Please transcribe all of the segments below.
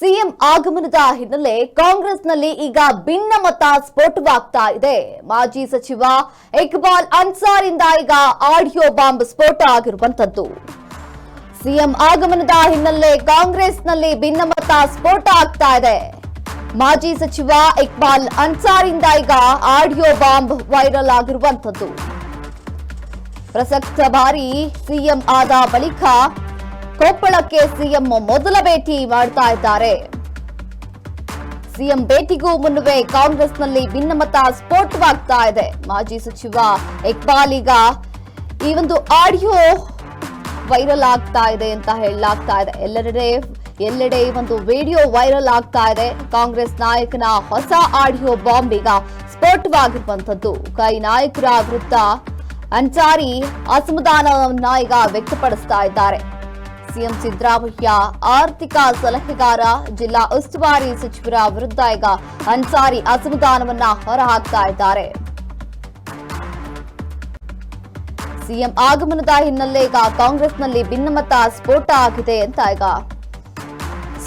CM ಆಗಮನದ ಹಿನ್ನೆಲೆ ಕಾಂಗ್ರೆಸ್ನಲ್ಲಿ ಈಗ ಭಿನ್ನಮತ ಸ್ಫೋಟವಾಗ್ತಾ ಇದೆ. ಮಾಜಿ ಸಚಿವ ಇಕ್ಬಾಲ್ ಅನ್ಸಾರಿಂದ ಈಗ ಆಡಿಯೋ ಬಾಂಬ್ ಸ್ಫೋಟ ಆಗಿರುವಂತದ್ದು. ಸಿಎಂ ಆಗಮನದ ಹಿನ್ನೆಲೆ ಕಾಂಗ್ರೆಸ್ನಲ್ಲಿ ಭಿನ್ನಮತ ಸ್ಫೋಟ ಆಗ್ತಾ ಇದೆ. ಮಾಜಿ ಸಚಿವ ಇಕ್ಬಾಲ್ ಅನ್ಸಾರಿಂದ ಈಗ ಆಡಿಯೋ ಬಾಂಬ್ ವೈರಲ್ ಆಗಿರುವಂತದ್ದು. ಪ್ರಸಕ್ತ ಬಾರಿ ಸಿಎಂ ಆದ ಬಳಿಕ ಕೊಪ್ಪಳಕ್ಕೆ ಸಿಎಂ ಮೊದಲ ಭೇಟಿ ಮಾಡ್ತಾ ಇದ್ದಾರೆ. ಸಿಎಂ ಭೇಟಿಗೂ ಮುನ್ನವೇ ಕಾಂಗ್ರೆಸ್ನಲ್ಲಿ ಭಿನ್ನಮತ ಸ್ಫೋಟವಾಗ್ತಾ ಇದೆ. ಮಾಜಿ ಸಚಿವ ಇಕ್ಬಾಲ್ ಈಗ ಈ ಒಂದು ಆಡಿಯೋ ವೈರಲ್ ಆಗ್ತಾ ಇದೆ ಅಂತ ಹೇಳಲಾಗ್ತಾ ಇದೆ. ಎಲ್ಲೆಡೆ ಈ ಒಂದು ವಿಡಿಯೋ ವೈರಲ್ ಆಗ್ತಾ ಇದೆ. ಕಾಂಗ್ರೆಸ್ ನಾಯಕನ ಹೊಸ ಆಡಿಯೋ ಬಾಂಬ್ ಈಗ ಸ್ಫೋಟವಾಗಿರುವಂತದ್ದು. ಕೈ ನಾಯಕರ ವಿರುದ್ಧ ಅನ್ಸಾರಿ ಅಸಮಾಧಾನವನ್ನ ಈಗ ವ್ಯಕ್ತಪಡಿಸ್ತಾ ಇದ್ದಾರೆ. ಸಿಎಂ ಸಿದ್ದರಾಮಯ್ಯ ಆರ್ಥಿಕ ಸಲಹೆಗಾರ, ಜಿಲ್ಲಾ ಉಸ್ತುವಾರಿ ಸಚಿವರ ವಿರುದ್ಧ ಈಗ ಅನ್ಸಾರಿ ಅಸಮಾಧಾನವನ್ನ ಹೊರಹಾಕ್ತಾ ಇದ್ದಾರೆ. ಸಿಎಂ ಆಗಮನದ ಹಿನ್ನೆಲೆ ಈಗ ಕಾಂಗ್ರೆಸ್ನಲ್ಲಿ ಭಿನ್ನಮತ ಸ್ಫೋಟ ಆಗಿದೆ ಅಂತ ಈಗ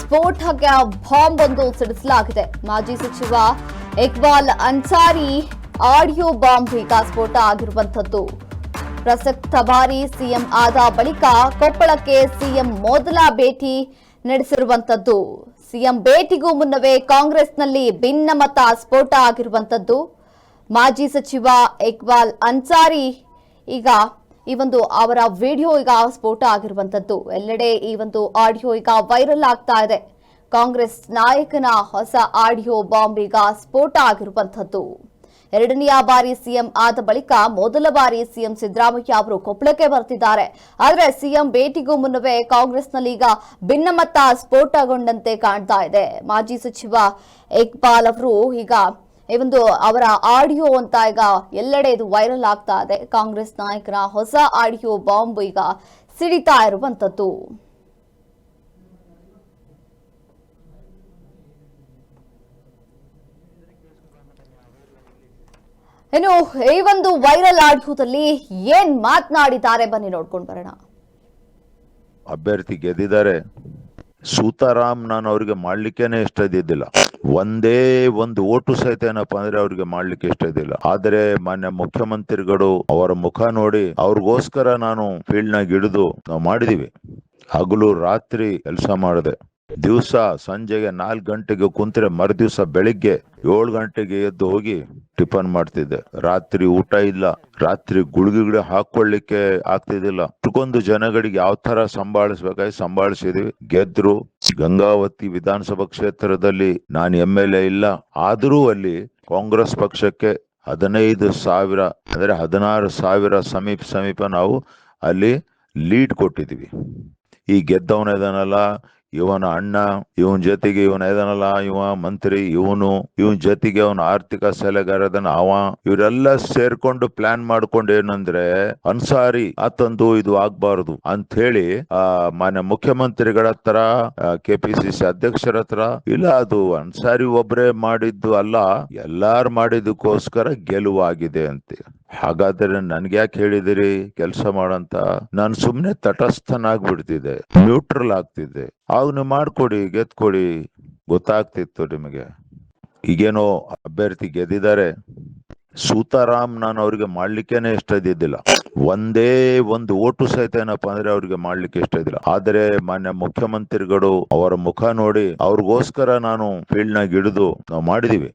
ಸ್ಫೋಟಕ್ಕೆ ಬಾಂಬ್ ಒಂದು ಸಿಡಿಸಲಾಗಿದೆ. ಮಾಜಿ ಸಚಿವ ಇಕ್ಬಾಲ್ ಅನ್ಸಾರಿ ಆಡಿಯೋ ಬಾಂಬ್ ಈಗ ಸ್ಫೋಟ ಆಗಿರುವಂತದ್ದು. ಪ್ರಸಕ್ತ ಬಾರಿ ಸಿಎಂ ಆದ ಬಳಿಕ ಕೊಪ್ಪಳಕ್ಕೆ ಸಿಎಂ ಮೊದಲ ಭೇಟಿ ನಡೆಸಿರುವಂತದ್ದು. ಸಿಎಂ ಭೇಟಿಗೂ ಮುನ್ನವೇ ಕಾಂಗ್ರೆಸ್ನಲ್ಲಿ ಭಿನ್ನಮತ ಸ್ಫೋಟ ಆಗಿರುವಂತದ್ದು. ಮಾಜಿ ಸಚಿವ ಇಕ್ಬಾಲ್ ಅನ್ಸಾರಿ ಈಗ ಈ ಒಂದು ಅವರ ವಿಡಿಯೋ ಈಗ ಸ್ಫೋಟ ಆಗಿರುವಂತದ್ದು. ಎಲ್ಲೆಡೆ ಈ ಒಂದು ಆಡಿಯೋ ಈಗ ವೈರಲ್ ಆಗ್ತಾ ಇದೆ. ಕಾಂಗ್ರೆಸ್ ನಾಯಕನ ಹೊಸ ಆಡಿಯೋ ಬಾಂಬ್ ಈಗ ಸ್ಫೋಟ ಆಗಿರುವಂತದ್ದು. ಎರಡನೆಯ ಬಾರಿ ಸಿಎಂ ಆದ ಬಳಿಕ ಮೊದಲ ಬಾರಿ ಸಿಎಂ ಸಿದ್ದರಾಮಯ್ಯ ಅವರು ಕೊಪ್ಪಳಕ್ಕೆ ಬರ್ತಿದ್ದಾರೆ. ಆದರೆ ಸಿಎಂ ಭೇಟಿಗೂ ಮುನ್ನವೇ ಕಾಂಗ್ರೆಸ್ನಲ್ಲಿ ಈಗ ಭಿನ್ನಮತ ಸ್ಫೋಟಗೊಂಡಂತೆ ಕಾಣ್ತಾ ಇದೆ. ಮಾಜಿ ಸಚಿವ ಇಕ್ಬಾಲ್ ಅವರು ಈಗ ಈ ಒಂದು ಅವರ ಆಡಿಯೋ ಅಂತ ಈಗ ಎಲ್ಲೆಡೆ ಇದು ವೈರಲ್ ಆಗ್ತಾ ಇದೆ. ಕಾಂಗ್ರೆಸ್ ನಾಯಕರ ಹೊಸ ಆಡಿಯೋ ಬಾಂಬ್ ಈಗ ಸಿಡಿತಾ ಇರುವಂತದ್ದು. ಇನ್ನು ಈ ಒಂದು ವೈರಲ್ ಆಡಿಯೋದಲ್ಲಿ ಏನ್ ಮಾತನಾಡಿದ್ದಾರೆ ಬನ್ನಿ ನೋಡ್ಕೊಂಡು ಬರೋಣ. ಅಭ್ಯರ್ಥಿ ಗೆದ್ದಿದ್ದಾರೆ. ಸೂತಾರಾಮ್ ನಾನು ಅವ್ರಿಗೆ ಮಾಡ್ಲಿಕ್ಕೇನೆ ಇಷ್ಟ ಇದ್ದಿದ್ದಿಲ್ಲ. ಒಂದೇ ಒಂದು ಓಟು ಸಹಿತ ಏನಪ್ಪಾ ಅಂದ್ರೆ ಅವ್ರಿಗೆ ಮಾಡ್ಲಿಕ್ಕೆ ಇಷ್ಟ ಇದ್ದಿಲ್ಲ. ಆದ್ರೆ ಮಾನ್ಯ ಮುಖ್ಯಮಂತ್ರಿಗಳು ಅವರ ಮುಖ ನೋಡಿ ಅವ್ರಿಗೋಸ್ಕರ ನಾನು ಫೀಲ್ಡ್ ನಾಗ ಹಿಡಿದು ನಾವು ಮಾಡಿದೀವಿ. ಹಗಲು ರಾತ್ರಿ ಕೆಲಸ ಮಾಡಿದೆ. ದಿವಸ ಸಂಜೆಗೆ 4 ಗಂಟೆಗೆ ಕುಂತ್ರೆ ಮರುದಿವ್ಸ ಬೆಳಿಗ್ಗೆ 7 ಗಂಟೆಗೆ ಎದ್ದು ಹೋಗಿ ಟಿಫನ್ ಮಾಡ್ತಿದ್ದೆ. ರಾತ್ರಿ ಊಟ ಇಲ್ಲ, ರಾತ್ರಿ ಗುಳಿಗೆ ಹಾಕೊಳ್ಳಿಕ್ಕೆ ಆಗ್ತಿದ್ದಿಲ್ಲ. ಇಟ್ಕೊಂಡು ಜನಗಳಿಗೆ ಯಾವ ತರ ಸಂಭಾಳಿಸ್ಬೇಕಾಗಿ ಸಂಭಾಳಿಸಿದ್ವಿ. ಗೆದ್ರು. ಗಂಗಾವತಿ ವಿಧಾನಸಭಾ ಕ್ಷೇತ್ರದಲ್ಲಿ ನಾನು MLA ಇಲ್ಲ, ಆದರೂ ಅಲ್ಲಿ ಕಾಂಗ್ರೆಸ್ ಪಕ್ಷಕ್ಕೆ 15,000 ಅಂದ್ರೆ 16,000 ಸಮೀಪ ನಾವು ಅಲ್ಲಿ ಲೀಡ್ ಕೊಟ್ಟಿದ್ವಿ. ಈ ಗೆದ್ದವನ ಇದನ್ನಲ್ಲ, ಇವನ ಅಣ್ಣ, ಇವನ್ ಜೊತೆಗೆ ಇವನ ಇದನ್ನಲ್ಲ, ಇವ ಮಂತ್ರಿ, ಇವನ್ ಜೊತೆಗೆ ಅವನ ಆರ್ಥಿಕ ಸಲಹೆಗಾರದನ್ನ ಇವರೆಲ್ಲ ಸೇರ್ಕೊಂಡು ಪ್ಲಾನ್ ಮಾಡ್ಕೊಂಡು ಏನಂದ್ರೆ ಅನ್ಸಾರಿ ಆತಂದು ಇದು ಆಗ್ಬಾರ್ದು ಅಂತ ಹೇಳಿ ಮಾನ್ಯ ಮುಖ್ಯಮಂತ್ರಿಗಳ ಹತ್ರ, KPCC ಅಧ್ಯಕ್ಷರ ಹತ್ರ, ಇಲ್ಲ ಅದು ಅನ್ಸಾರಿ ಒಬ್ರೇ ಮಾಡಿದ್ದು ಅಲ್ಲ, ಎಲ್ಲಾರು ಮಾಡಿದಕ್ಕೋಸ್ಕರ ಗೆಲುವಾಗಿದೆ ಅಂತೆ. ಹಾಗಾದ್ರೆ ನನ್ಗೆ ಯಾಕೆ ಹೇಳಿದಿರಿ ಕೆಲಸ ಮಾಡಂತ? ನಾನು ಸುಮ್ನೆ ತಟಸ್ಥನಾಗ್ಬಿಡ್ತಿದ್ದೆ, ನ್ಯೂಟ್ರಲ್ ಆಗ್ತಿದ್ದೆ. ಆಗ ನೀವು ಮಾಡ್ಕೊಡಿ, ಗೆದ್ಕೊಡಿ, ಗೊತ್ತಾಗ್ತಿತ್ತು ನಿಮಗೆ. ಈಗೇನೋ ಅಭ್ಯರ್ಥಿ ಗೆದ್ದಿದ್ದಾರೆ. ಸೂತಾರಾಮ್ ನಾನು ಅವ್ರಿಗೆ ಮಾಡ್ಲಿಕ್ಕೇನೆ ಇಷ್ಟ ಇದ್ದಿದ್ದಿಲ್ಲ. ಒಂದೇ ಒಂದು ಓಟು ಸಹಿತ ಏನಪ್ಪಾ ಅಂದ್ರೆ ಅವ್ರಿಗೆ ಮಾಡ್ಲಿಕ್ಕೆ ಇಷ್ಟ ಇದ್ದಿಲ್ಲ. ಆದ್ರೆ ಮಾನ್ಯ ಮುಖ್ಯಮಂತ್ರಿಗಳು ಅವರ ಮುಖ ನೋಡಿ ಅವ್ರಿಗೋಸ್ಕರ ನಾನು ಫೀಲ್ಡ್ ನಾಗ ಹಿಡಿದು ನಾವು ಮಾಡಿದೀವಿ.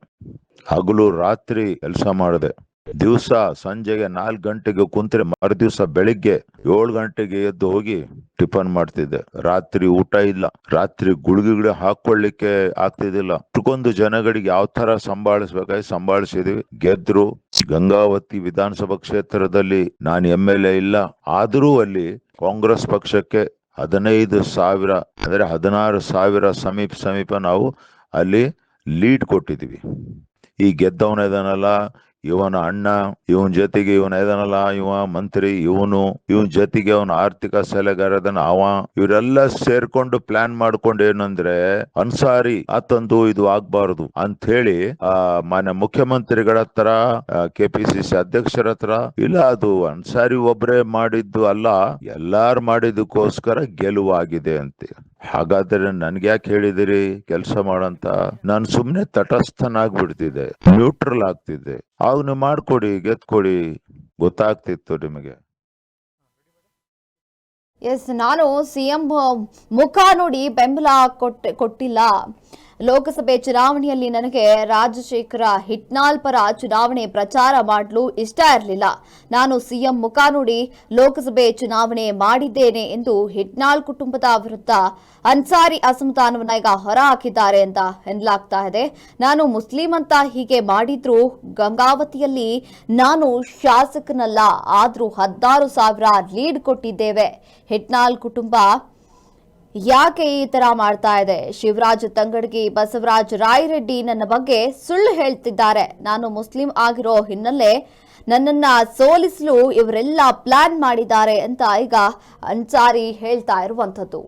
ಹಗಲು ರಾತ್ರಿ ಕೆಲಸ ಮಾಡಿದೆ. ದಿವಸ ಸಂಜೆಗೆ 4 ಗಂಟೆಗೆ ಕುಂತ್ರೆ ಮರುದಿವ್ಸ ಬೆಳಿಗ್ಗೆ 7 ಗಂಟೆಗೆ ಎದ್ದು ಹೋಗಿ ಟಿಫನ್ ಮಾಡ್ತಿದ್ದೆ. ರಾತ್ರಿ ಊಟ ಇಲ್ಲ, ರಾತ್ರಿ ಗುಳಿಗೆ ಹಾಕೊಳ್ಳಿಕ್ಕೆ ಆಗ್ತಿದ್ದಿಲ್ಲ. ಇಟ್ಕೊಂಡು ಜನಗಳಿಗೆ ಯಾವ ತರ ಸಂಭಾಳಿಸ್ಬೇಕಾಗಿ ಸಂಭಾಳಿಸಿದ್ವಿ. ಗೆದ್ರು. ಗಂಗಾವತಿ ವಿಧಾನಸಭಾ ಕ್ಷೇತ್ರದಲ್ಲಿ ನಾನು MLA ಇಲ್ಲ, ಆದರೂ ಅಲ್ಲಿ ಕಾಂಗ್ರೆಸ್ ಪಕ್ಷಕ್ಕೆ 15,000 ಅಂದ್ರೆ 16,000 ಸಮೀಪ ನಾವು ಅಲ್ಲಿ ಲೀಡ್ ಕೊಟ್ಟಿದ್ವಿ. ಈ ಗೆದ್ದವನ ಇದನ್ನಲ್ಲ, ಇವನ ಅಣ್ಣ, ಇವನ್ ಜೊತೆಗೆ ಇವನ ಇದನ್ನಲ್ಲ, ಇವ ಮಂತ್ರಿ, ಇವನ್ ಜೊತೆಗೆ ಅವನ ಆರ್ಥಿಕ ಸಲಹೆಗಾರದನ್ನ ಇವರೆಲ್ಲ ಸೇರ್ಕೊಂಡು ಪ್ಲಾನ್ ಮಾಡ್ಕೊಂಡು ಏನಂದ್ರೆ ಅನ್ಸಾರಿ ಆತಂದು ಇದು ಆಗ್ಬಾರ್ದು ಅಂತ ಹೇಳಿ ಮಾನ್ಯ ಮುಖ್ಯಮಂತ್ರಿಗಳ ಹತ್ರ, KPCC ಅಧ್ಯಕ್ಷರ ಹತ್ರ, ಇಲ್ಲ ಅದು ಅನ್ಸಾರಿ ಒಬ್ರೇ ಮಾಡಿದ್ದು ಅಲ್ಲ, ಎಲ್ಲಾರು ಮಾಡಿದಕ್ಕೋಸ್ಕರ ಗೆಲುವಾಗಿದೆ ಅಂತೆ. ಹಾಗಾದ್ರೆ ನನ್ಗೆ ಯಾಕೆ ಹೇಳಿದಿರಿ ಕೆಲಸ ಮಾಡಂತ? ನಾನು ಸುಮ್ನೆ ತಟಸ್ಥನಾಗ್ಬಿಡ್ತಿದ್ದೆ, ನ್ಯೂಟ್ರಲ್ ಆಗ್ತಿದ್ದೆ. ಆಗ ನೀವು ಮಾಡ್ಕೊಡಿ, ಗೆದ್ಕೊಡಿ, ಗೊತ್ತಾಗ್ತಿತ್ತು ನಿಮಗೆ. ಎಸ್, ನಾನು ಸಿಎಂ ಮುಖ ನೋಡಿ ಬೆಂಬಲ ಕೊಟ್ಟಿಲ್ಲ. ಲೋಕಸಭೆ ಚುನಾವಣೆಯಲ್ಲಿ ನನಗೆ ರಾಜಶೇಖರ ಹಿಟ್ನಾಳ್ ಪರ ಚುನಾವಣೆ ಪ್ರಚಾರ ಮಾಡಲು ಇಷ್ಟ ಇರಲಿಲ್ಲ. ನಾನು ಸಿಎಂ ಮುಖ ನೋಡಿ ಲೋಕಸಭೆ ಚುನಾವಣೆ ಮಾಡಿದ್ದೇನೆ ಎಂದು ಹಿಟ್ನಾಳ್ ಕುಟುಂಬದ ವಿರುದ್ಧ ಅನ್ಸಾರಿ ಅಸಮಾಧಾನವನ್ನ ಈಗ ಹೊರಹಾಕಿದ್ದಾರೆ ಅಂತ ಎನ್ನಲಾಗ್ತಾ ಇದೆ. ನಾನು ಮುಸ್ಲಿಂ ಅಂತ ಹೀಗೆ ಮಾಡಿದ್ರು ಗಂಗಾವತಿಯಲ್ಲಿ ನಾನು ಶಾಸಕನಲ್ಲ, ಆದ್ರೂ 16,000 ಲೀಡ್ ಕೊಟ್ಟಿದ್ದೇವೆ. ಹಿಟ್ನಾಳ್ ಕುಟುಂಬ ಯಾಕೆ ಈ ತರ ಮಾಡ್ತಾ ಇದೆ? ಶಿವರಾಜ್ ತಂಗಡಗಿ, ಬಸವರಾಜ ರಾಯರೆಡ್ಡಿ ನನ್ನ ಬಗ್ಗೆ ಸುಳ್ಳು ಹೇಳ್ತಿದ್ದಾರೆ. ನಾನು ಮುಸ್ಲಿಂ ಆಗಿರೋ ಹಿನ್ನೆಲೆ ನನ್ನನ್ನ ಸೋಲಿಸಲು ಇವರೆಲ್ಲ ಪ್ಲಾನ್ ಮಾಡಿದ್ದಾರೆ ಅಂತ ಈಗ ಅನ್ಸಾರಿ ಹೇಳ್ತಾ ಇರುವಂತದ್ದು.